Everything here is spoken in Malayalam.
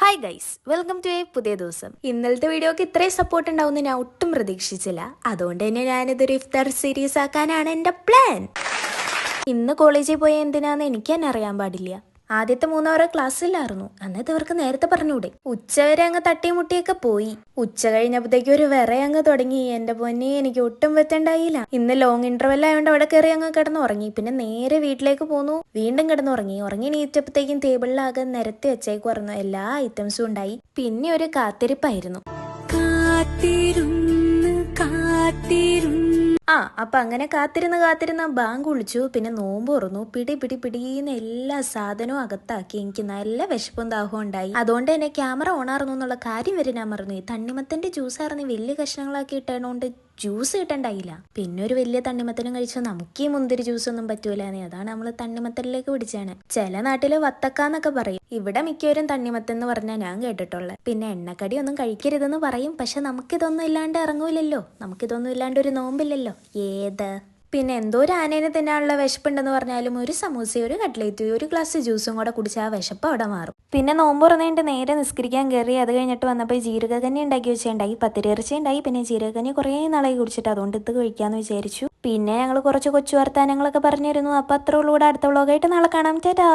Hi guys, welcome to a പുതിയ ദിവസം. ഇന്നലത്തെ വീഡിയോക്ക് ഇത്രയും സപ്പോർട്ട് ഉണ്ടാവുമെന്ന് ഞാൻ ഒട്ടും പ്രതീക്ഷിച്ചില്ല. അതുകൊണ്ട് തന്നെ ഞാനിതൊരു ഇഫ്താർ സീരീസ് ആക്കാനാണ് എൻ്റെ പ്ലാൻ. ഇന്ന് കോളേജിൽ പോയ എന്തിനാന്ന് എനിക്ക് തന്നെ അറിയാൻ പാടില്ല. ആദ്യത്തെ 3 hour ക്ലാസ്സിലായിരുന്നു. എന്നിട്ട് ഇവർക്ക് നേരത്തെ പറഞ്ഞൂടെ. ഉച്ചവരെ അങ്ങ് തട്ടിമുട്ടിയൊക്കെ പോയി. ഉച്ച കഴിഞ്ഞപ്പോഴത്തേക്കും ഒരു അങ്ങ് തുടങ്ങി. എന്റെ പൊന്നെ, എനിക്ക് ഒട്ടും വെത്തണ്ടായില്ല. ഇന്ന് ലോങ് ഇന്റർവെൽ ആയതുകൊണ്ട് അവിടെ കയറി അങ്ങ് കിടന്നു ഉറങ്ങി. പിന്നെ നേരെ വീട്ടിലേക്ക് പോന്നു. വീണ്ടും കിടന്നു ഉറങ്ങി നീറ്റപ്പോഴത്തേക്കും ടേബിളിലാകെ നിരത്തി വെച്ചേക്കുമായിരുന്നു. എല്ലാ ഐറ്റംസും ഉണ്ടായി. പിന്നെ ഒരു കാത്തിരിപ്പായിരുന്നു. അപ്പൊ അങ്ങനെ കാത്തിരുന്ന് ബാങ്ക് വിളിച്ചു. പിന്നെ നോമ്പ് തുറന്നു. പിടീന്ന് എല്ലാ സാധനവും അകത്താക്കി. എനിക്ക് നല്ല വിശപ്പും ദാഹവും ഉണ്ടായി. അതുകൊണ്ട് തന്നെ ക്യാമറ ഓണായിരുന്നു എന്നുള്ള കാര്യം വരെ ഞാൻ മറന്നു. തണ്ണിമത്തന്റെ ജ്യൂസായിരുന്നു വലിയ കഷ്ണങ്ങളാക്കി ഇട്ടതുകൊണ്ട് ജ്യൂസ് കിട്ടണ്ടായില്ല. പിന്നെ ഒരു വലിയ തണ്ണിമത്തനും കഴിച്ചു. നമുക്ക് ഈ മുന്തിരി ജ്യൂസ് ഒന്നും പറ്റൂലെന്നേ. അതാണ് നമ്മൾ തണ്ണിമത്തനിലേക്ക് പിടിച്ചാണ്. ചില നാട്ടില് വത്തക്കാന്നൊക്കെ പറയും. ഇവിടെ മിക്കവരും തണ്ണിമത്തൻ എന്ന് പറഞ്ഞാൽ ഞാൻ കേട്ടിട്ടുള്ളത്. പിന്നെ എണ്ണക്കടി ഒന്നും കഴിക്കരുതെന്ന് പറയും. പക്ഷെ നമുക്കിതൊന്നും ഇല്ലാണ്ട് ഇറങ്ങൂലല്ലോ. നമുക്കിതൊന്നും ഇല്ലാണ്ട് ഒരു നോമ്പില്ലല്ലോ. ഏത് പിന്നെ എന്തോ ഒരു ആനേനെ തിന്നാനുള്ള വിശപ്പുണ്ടെന്ന് പറഞ്ഞാലും ഒരു സമൂസയും ഒരു കട്ട്ലേറ്റ് ഒരു ഗ്ലാസ് ജ്യൂസും കൂടെ കുടിച്ചാൽ ആ വിശപ്പ് അവിടെ മാറും. പിന്നെ നോമ്പ് തുറന്നിട്ട് നേരെ നിസ്കരിക്കാൻ കയറി. അത് കഴിഞ്ഞിട്ട് വന്നപ്പോൾ ജീരകക്കഞ്ഞി ഉണ്ടാക്കി വെച്ചിട്ടുണ്ടായി, പത്തിരിയിറച്ചി ഉണ്ടായി. പിന്നെ ജീരകക്കഞ്ഞി കുറേ നാളായി കുടിച്ചിട്ട്, അതുകൊണ്ട് ഇത് കഴിക്കാമെന്ന് വിചാരിച്ചു. പിന്നെ ഞങ്ങൾ കുറച്ച് കൊച്ചു വർത്താനങ്ങളൊക്കെ പറഞ്ഞിരുന്നു. അപ്പോൾ അത്രേ ഉള്ളൂ. കൂടെ അടുത്ത വ്ളോഗായിട്ട് നാളെ കാണാം. ടാറ്റാ.